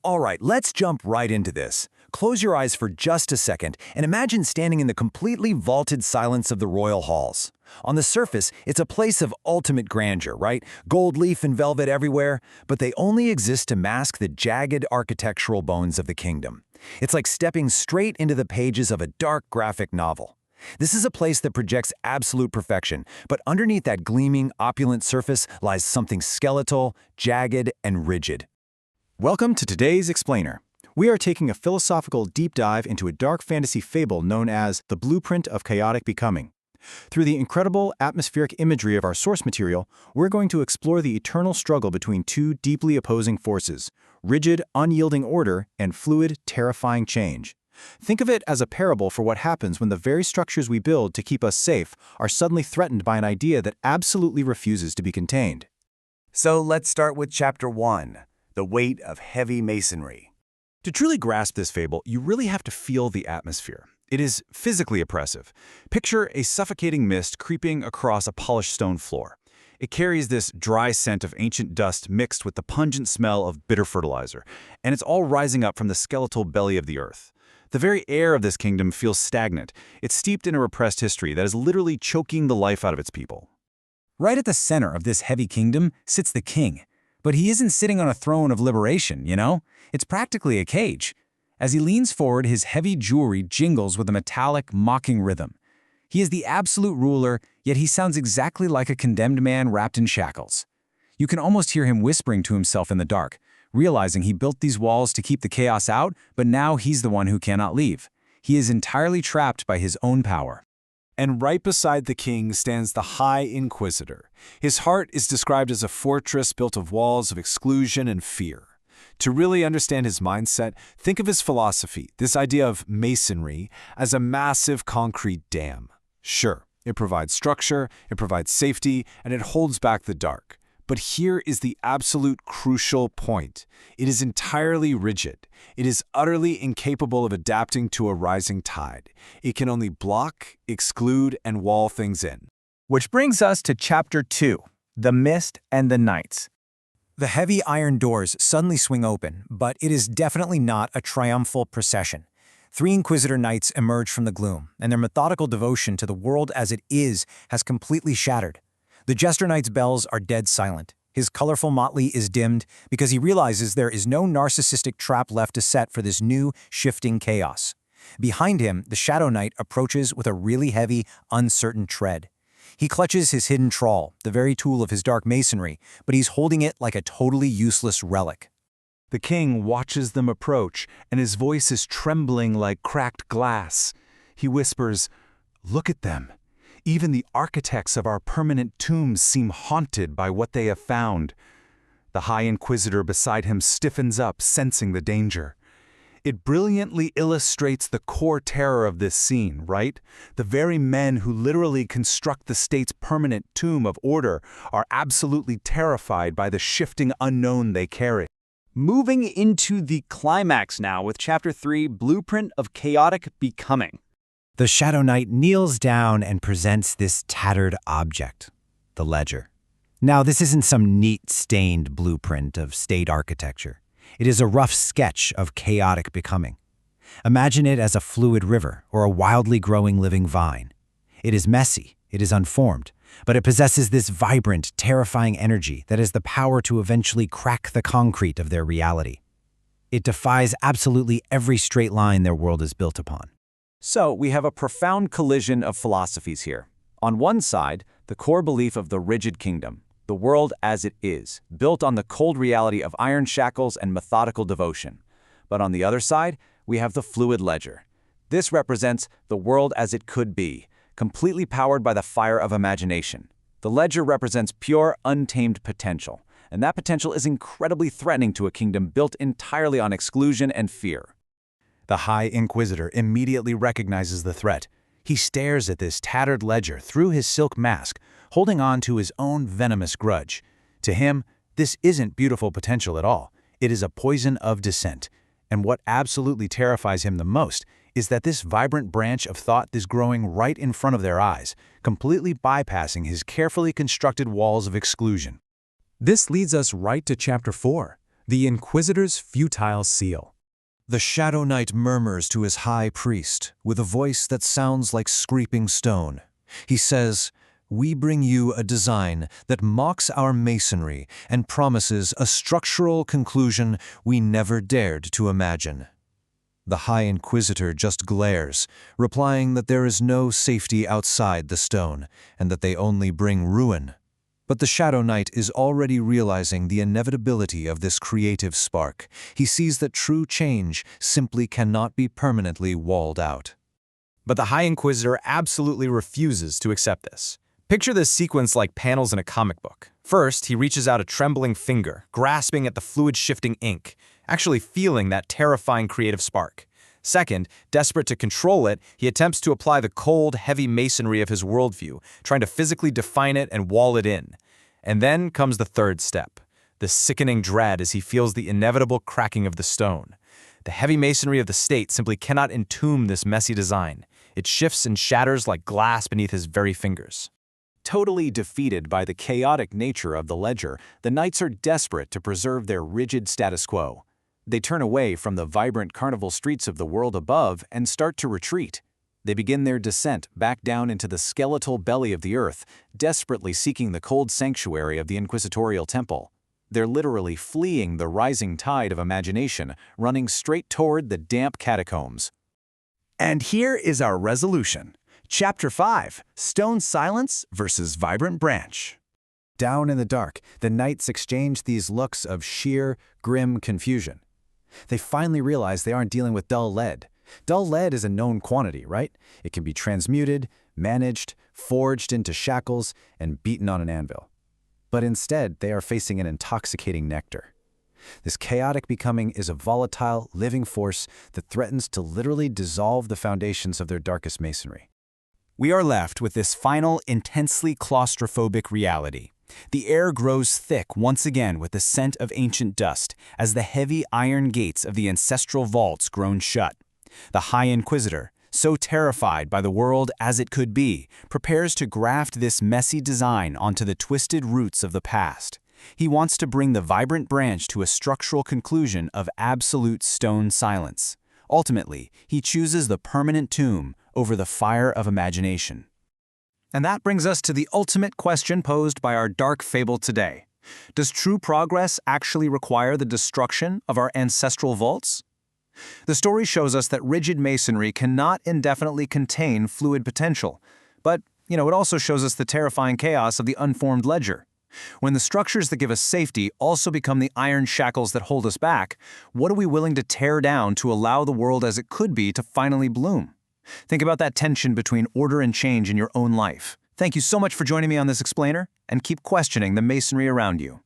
All right, let's jump right into this. Close your eyes for just a second and imagine standing in the completely vaulted silence of the royal halls. On the surface, it's a place of ultimate grandeur, right? Gold leaf and velvet everywhere, but they only exist to mask the jagged architectural bones of the kingdom. It's like stepping straight into the pages of a dark graphic novel. This is a place that projects absolute perfection, but underneath that gleaming, opulent surface lies something skeletal, jagged, and rigid. Welcome to today's Explainer. We are taking a philosophical deep dive into a dark fantasy fable known as The Blueprint of Chaotic Becoming. Through the incredible atmospheric imagery of our source material, we're going to explore the eternal struggle between two deeply opposing forces: rigid, unyielding order and fluid, terrifying change. Think of it as a parable for what happens when the very structures we build to keep us safe are suddenly threatened by an idea that absolutely refuses to be contained. So let's start with Chapter 1, The Weight of Heavy Masonry. To truly grasp this fable, you really have to feel the atmosphere. It is physically oppressive. Picture a suffocating mist creeping across a polished stone floor. It carries this dry scent of ancient dust mixed with the pungent smell of bitter fertilizer, and it's all rising up from the skeletal belly of the earth. The very air of this kingdom feels stagnant. It's steeped in a repressed history that is literally choking the life out of its people. Right at the center of this heavy kingdom sits the king. But he isn't sitting on a throne of liberation, you know? It's practically a cage. As he leans forward, his heavy jewelry jingles with a metallic, mocking rhythm. He is the absolute ruler, yet he sounds exactly like a condemned man wrapped in shackles. You can almost hear him whispering to himself in the dark, realizing he built these walls to keep the chaos out, but now he's the one who cannot leave. He is entirely trapped by his own power. And right beside the king stands the High Inquisitor. His heart is described as a fortress built of walls of exclusion and fear. To really understand his mindset, think of his philosophy, this idea of masonry, as a massive concrete dam. Sure, it provides structure, it provides safety, and it holds back the dark. But here is the absolute crucial point. It is entirely rigid. It is utterly incapable of adapting to a rising tide. It can only block, exclude, and wall things in. Which brings us to Chapter 2, The Mist and the Knights. The heavy iron doors suddenly swing open, but it is definitely not a triumphal procession. 3 Inquisitor knights emerge from the gloom, and their methodical devotion to the world as it is has completely shattered. The Jester Knight's bells are dead silent. His colorful motley is dimmed because he realizes there is no narcissistic trap left to set for this new, shifting chaos. Behind him, the Shadow Knight approaches with a really heavy, uncertain tread. He clutches his hidden trawl, the very tool of his dark masonry, but he's holding it like a totally useless relic. The king watches them approach, and his voice is trembling like cracked glass. He whispers, "Look at them. Even the architects of our permanent tombs seem haunted by what they have found." The High Inquisitor beside him stiffens up, sensing the danger. It brilliantly illustrates the core terror of this scene, right? The very men who literally construct the state's permanent tomb of order are absolutely terrified by the shifting unknown they carry. Moving into the climax now with Chapter 3, Blueprint of Chaotic Becoming. The Shadow Knight kneels down and presents this tattered object, the ledger. Now, this isn't some neat, stained blueprint of state architecture. It is a rough sketch of chaotic becoming. Imagine it as a fluid river or a wildly growing living vine. It is messy, it is unformed, but it possesses this vibrant, terrifying energy that has the power to eventually crack the concrete of their reality. It defies absolutely every straight line their world is built upon. So, we have a profound collision of philosophies here. On one side, the core belief of the rigid kingdom, the world as it is, built on the cold reality of iron shackles and methodical devotion. But on the other side, we have the fluid ledger. This represents the world as it could be, completely powered by the fire of imagination. The ledger represents pure, untamed potential, and that potential is incredibly threatening to a kingdom built entirely on exclusion and fear. The High Inquisitor immediately recognizes the threat. He stares at this tattered ledger through his silk mask, holding on to his own venomous grudge. To him, this isn't beautiful potential at all. It is a poison of dissent. And what absolutely terrifies him the most is that this vibrant branch of thought is growing right in front of their eyes, completely bypassing his carefully constructed walls of exclusion. This leads us right to Chapter 4, The Inquisitor's futile seal. The Shadow Knight murmurs to his high priest with a voice that sounds like scraping stone. He says, "We bring you a design that mocks our masonry and promises a structural conclusion we never dared to imagine." The High Inquisitor just glares, replying that there is no safety outside the stone and that they only bring ruin. But the Shadow Knight is already realizing the inevitability of this creative spark. He sees that true change simply cannot be permanently walled out. But the High Inquisitor absolutely refuses to accept this. Picture this sequence like panels in a comic book. First, he reaches out a trembling finger, grasping at the fluid-shifting ink, actually feeling that terrifying creative spark. Second, desperate to control it, he attempts to apply the cold, heavy masonry of his worldview, trying to physically define it and wall it in. And then comes the third step, the sickening dread as he feels the inevitable cracking of the stone. The heavy masonry of the state simply cannot entomb this messy design. It shifts and shatters like glass beneath his very fingers. Totally defeated by the chaotic nature of the ledger, the knights are desperate to preserve their rigid status quo. They turn away from the vibrant carnival streets of the world above and start to retreat. They begin their descent back down into the skeletal belly of the earth, desperately seeking the cold sanctuary of the inquisitorial temple. They're literally fleeing the rising tide of imagination, running straight toward the damp catacombs. And here is our resolution. Chapter 5, Stone Silence versus Vibrant Branch. Down in the dark, the knights exchange these looks of sheer, grim confusion. They finally realize they aren't dealing with dull lead. Dull lead is a known quantity, right? It can be transmuted, managed, forged into shackles, and beaten on an anvil. But instead, they are facing an intoxicating nectar. This chaotic becoming is a volatile, living force that threatens to literally dissolve the foundations of their darkest masonry. We are left with this final, intensely claustrophobic reality. The air grows thick once again with the scent of ancient dust as the heavy iron gates of the ancestral vaults groan shut. The High Inquisitor, so terrified by the world as it could be, prepares to graft this messy design onto the twisted roots of the past. He wants to bring the vibrant branch to a structural conclusion of absolute stone silence. Ultimately, he chooses the permanent tomb over the fire of imagination. And that brings us to the ultimate question posed by our dark fable today. Does true progress actually require the destruction of our ancestral vaults? The story shows us that rigid masonry cannot indefinitely contain fluid potential. But, it also shows us the terrifying chaos of the unformed ledger. When the structures that give us safety also become the iron shackles that hold us back, what are we willing to tear down to allow the world as it could be to finally bloom? Think about that tension between order and change in your own life. Thank you so much for joining me on this explainer, and keep questioning the masonry around you.